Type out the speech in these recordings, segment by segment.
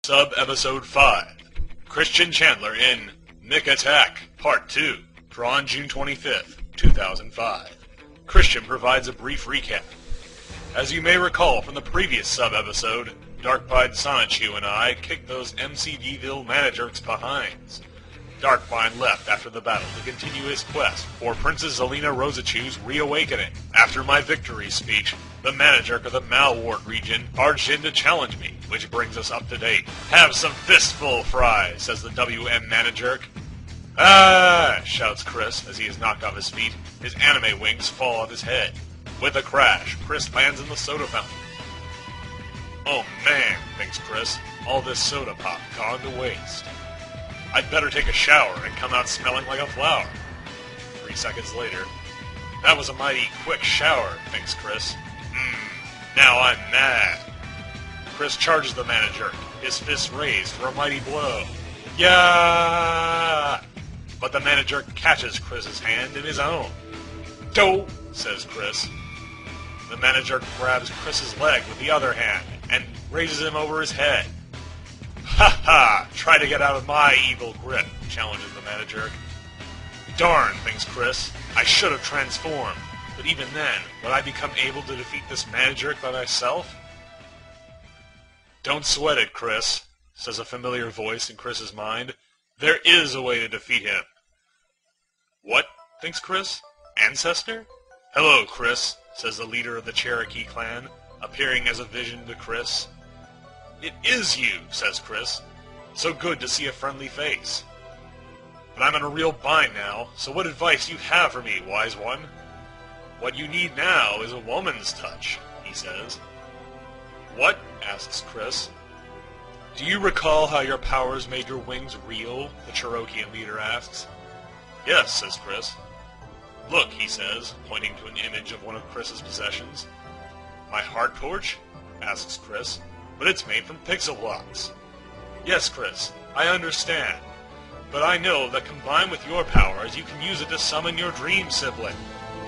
Sub-Episode 5, Christian Chandler in McAttack, Part 2, drawn June 25th, 2005. Christian provides a brief recap. As you may recall from the previous sub-episode, Dark-Pied Sonichu and I kicked those MCDville managerks behinds. Darkvine left after the battle to continue his quest for Princess Zelina Rosachu's reawakening. After my victory speech, the managerk of the Malwart region barged in to challenge me, which brings us up to date. Have some fistful fries, says the WM managerk. Ah, shouts Chris as he is knocked off his feet. His anime wings fall off his head. With a crash, Chris lands in the soda fountain. Oh man, thinks Chris, all this soda pop gone to waste. I'd better take a shower and come out smelling like a flower. 3 seconds later, that was a mighty quick shower, thinks Chris. Now I'm mad. Chris charges the manager, his fists raised for a mighty blow. Yeah! But the manager catches Chris's hand in his own. Don't, says Chris. The manager grabs Chris's leg with the other hand and raises him over his head. Ha ha! Try to get out of my evil grip, challenges the manager. Darn, thinks Chris. I should have transformed. But even then, would I become able to defeat this manager by myself? Don't sweat it, Chris, says a familiar voice in Chris's mind. There is a way to defeat him. What? Thinks Chris. Ancestor? Hello, Chris, says the leader of the Cherokee clan, appearing as a vision to Chris. It is you, says Chris. So good to see a friendly face. But I'm in a real bind now, so what advice do you have for me, wise one? What you need now is a woman's touch, he says. What? Asks Chris. Do you recall how your powers made your wings real? The Cherokean leader asks. Yes, says Chris. Look, he says, pointing to an image of one of Chris's possessions. My heart torch? Asks Chris. But it's made from pixel blocks. Yes, Chris, I understand. But I know that combined with your powers, you can use it to summon your dream sibling.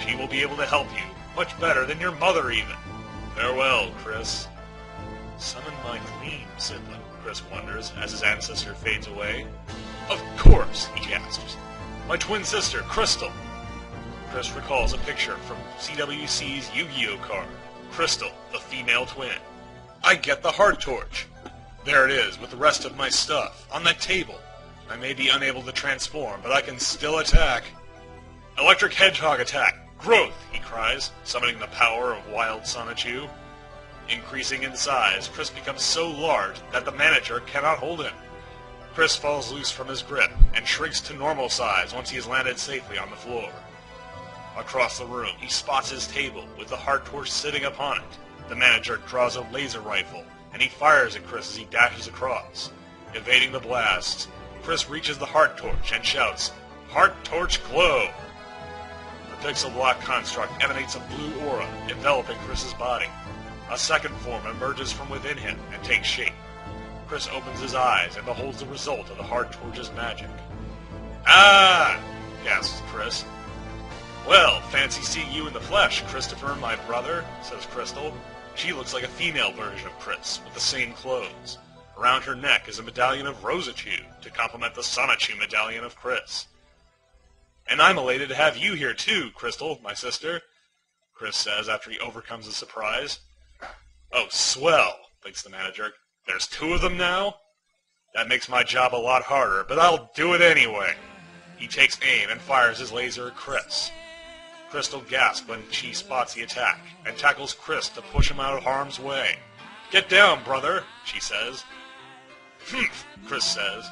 She will be able to help you, much better than your mother even. Farewell, Chris. Summon my dream sibling, Chris wonders, as his ancestor fades away. Of course, he gasps. My twin sister, Crystal. Chris recalls a picture from CWC's Yu-Gi-Oh card. Crystal, the female twin. I get the heart torch. There it is, with the rest of my stuff, on that table. I may be unable to transform, but I can still attack. Electric hedgehog attack! Growth! He cries, summoning the power of wild Sonichu. Increasing in size, Chris becomes so large that the manager cannot hold him. Chris falls loose from his grip and shrinks to normal size once he has landed safely on the floor. Across the room, he spots his table with the heart torch sitting upon it. The manager draws a laser rifle, and he fires at Chris as he dashes across. Evading the blasts, Chris reaches the heart torch and shouts, Heart torch glow! The pixel block construct emanates a blue aura, enveloping Chris's body. A second form emerges from within him and takes shape. Chris opens his eyes and beholds the result of the heart torch's magic. Ah! gasps Chris. Well, fancy seeing you in the flesh, Christopher, my brother, says Crystal. She looks like a female version of Chris, with the same clothes. Around her neck is a medallion of Rosachu, to complement the Sonichu medallion of Chris. And I'm elated to have you here too, Crystal, my sister, Chris says after he overcomes his surprise. Oh, swell, thinks the manager. There's 2 of them now? That makes my job a lot harder, but I'll do it anyway. He takes aim and fires his laser at Chris. Crystal gasps when she spots the attack, and tackles Chris to push him out of harm's way. Get down, brother, she says. Humph, Chris says.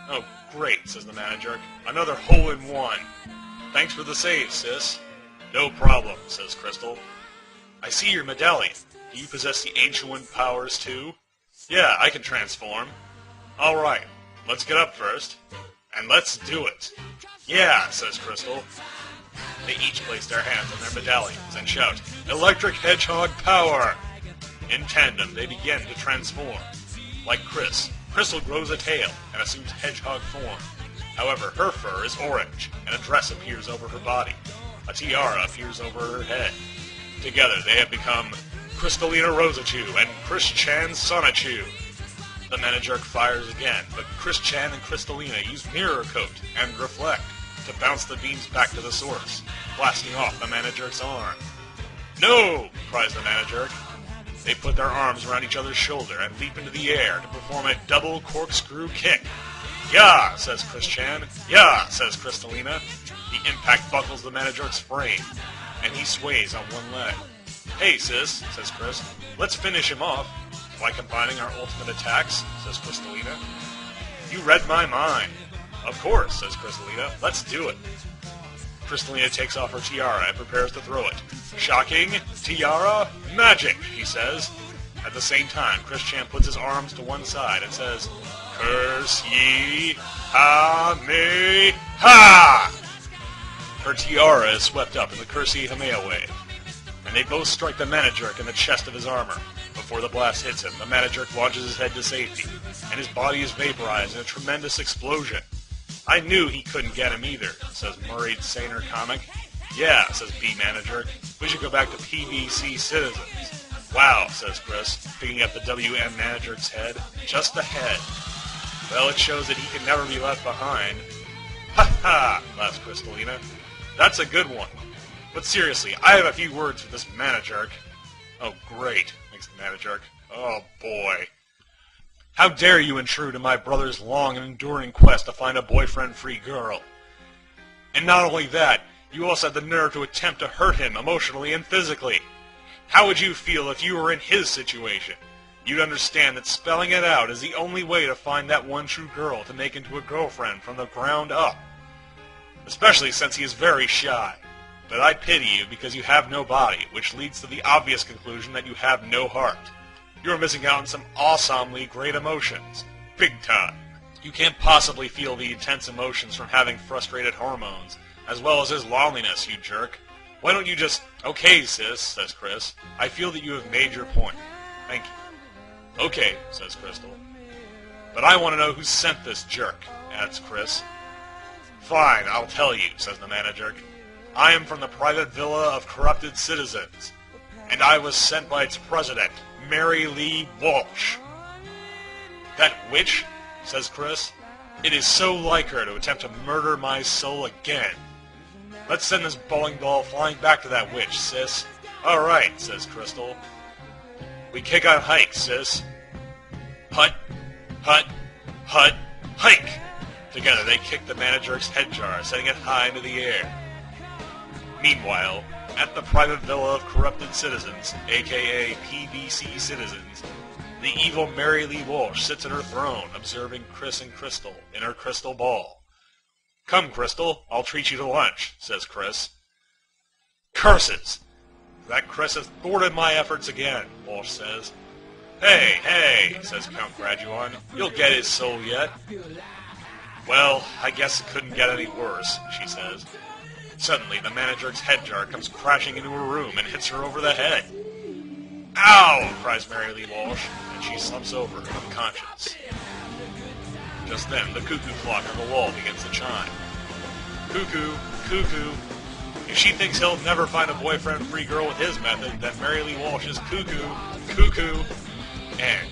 Oh, great, says the manager. Another hole-in-one. Thanks for the save, sis. No problem, says Crystal. I see your medallion. Do you possess the ancient one powers, too? Yeah, I can transform. All right, let's get up first. And let's do it. Yeah, says Crystal. They each place their hands on their medallions and shout, Electric hedgehog power! In tandem, they begin to transform. Like Chris, Crystal grows a tail and assumes hedgehog form. However, her fur is orange, and a dress appears over her body. A tiara appears over her head. Together, they have become Crystalina Rosachu and Chris Chan Sonichu. The Mana-Jerk fires again, but Chris Chan and Crystalina use Mirror Coat and Reflect to bounce the beams back to the source, blasting off the Mana-Jerk's arm. "No!" cries the Mana-Jerk. They put their arms around each other's shoulder and leap into the air to perform a double corkscrew kick. "Yeah!" says Chris Chan. "Yeah!" says Crystalina. The impact buckles the Mana-Jerk's frame, and he sways on one leg. "Hey, sis," says Chris, "let's finish him off." "By combining our ultimate attacks," says Crystalina. "You read my mind." "Of course," says Crystalina. "Let's do it." Crystalina takes off her tiara and prepares to throw it. "Shocking! Tiara! Magic!" he says. At the same time, Chris Chan puts his arms to one side and says, "Curse ye! Ha me! Ha!" Her tiara is swept up in the Curse ye Hamea wave, and they both strike the Mana-Jerk in the chest of his armor. Before the blast hits him, the Mana-Jerk launches his head to safety, and his body is vaporized in a tremendous explosion. "I knew he couldn't get him either," says Murray Saner Comic. "Yeah," says B Mana-Jerk, "we should go back to PBC Citizens." "Wow," says Chris, picking up the WM Mana-Jerk's head. "Just the head." "Well, it shows that he can never be left behind." "Ha ha!" laughs Crystalina. "That's a good one. But seriously, I have a few words for this Mana-Jerk." "Oh, great," thinks the Mana-Jerk. "Oh, boy. How dare you intrude in my brother's long and enduring quest to find a boyfriend-free girl? And not only that, you also had the nerve to attempt to hurt him emotionally and physically. How would you feel if you were in his situation? You'd understand that spelling it out is the only way to find that one true girl to make into a girlfriend from the ground up. Especially since he is very shy. But I pity you because you have no body, which leads to the obvious conclusion that you have no heart. You're missing out on some awesomely great emotions. Big time. You can't possibly feel the intense emotions from having frustrated hormones, as well as his loneliness, you jerk. Why don't you just... "Okay, sis," says Chris. "I feel that you have made your point. Thank you." "Okay," says Crystal. "But I want to know who sent this jerk," adds Chris. "Fine, I'll tell you," says the Mana-Jerk. "I am from the private villa of corrupted citizens, and I was sent by its president, Mary Lee Walsh." "That witch?" says Chris. "It is so like her to attempt to murder my soul again. Let's send this bowling ball flying back to that witch, sis." "All right," says Crystal. "We kick on hike, sis." Hut, hut, hut, hike! Together they kick the Mana-Jerk's head jar, setting it high into the air. Meanwhile, at the private villa of corrupted citizens, aka PBC Citizens, the evil Mary Lee Walsh sits in her throne, observing Chris and Crystal in her crystal ball. "Come, Crystal, I'll treat you to lunch," says Chris. "Curses! That Chris has thwarted my efforts again," Walsh says. "Hey, hey," says Count Graduan, "you'll get his soul yet." "Well, I guess it couldn't get any worse," she says. Suddenly, the Mana-Jerk's head jar comes crashing into her room and hits her over the head. "Ow!" cries Mary Lee Walsh, and she slumps over, unconscious. Just then, the cuckoo clock on the wall begins to chime. Cuckoo, cuckoo. If she thinks he'll never find a boyfriend-free girl with his method, then Mary Lee Walsh is cuckoo, cuckoo, and